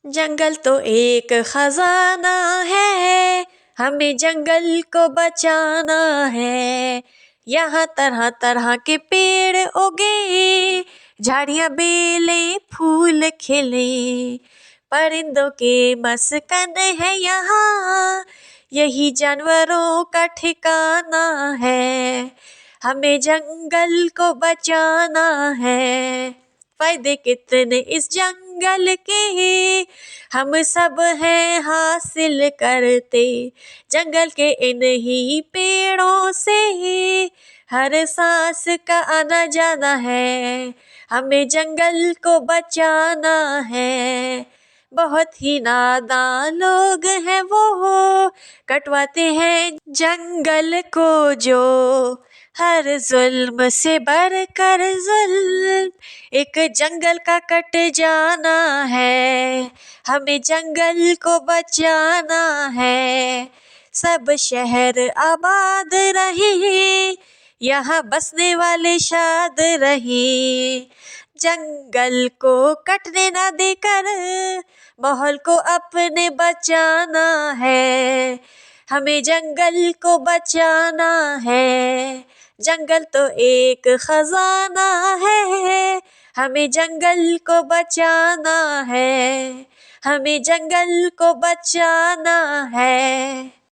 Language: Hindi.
जंगल तो एक खजाना है, हमें जंगल को बचाना है। यहाँ तरह तरह के पेड़ उगे, झाड़ियाँ बेलें फूल खिले। परिंदों के मस्कन है यहाँ, यही जानवरों का ठिकाना है। हमें जंगल को बचाना है। फायदे कितने इस जंगल के, हम सब हैं हासिल करते। जंगल के इन्हीं पेड़ों से हर सांस का आना जाना है। हमें जंगल को बचाना है। बहुत ही नादान लोग हैं वो, कटवाते हैं जंगल को जो। हर जुल्म से बढ़कर जुल्म, एक जंगल का कट जाना है। हमें जंगल को बचाना है। सब शहर आबाद रहे, यहाँ बसने वाले शाद रहे। जंगल को कटने ना देकर, माहौल को अपने बचाना है। हमें जंगल को बचाना है। जंगल तो एक खजाना है, हमें जंगल को बचाना है। हमें जंगल को बचाना है।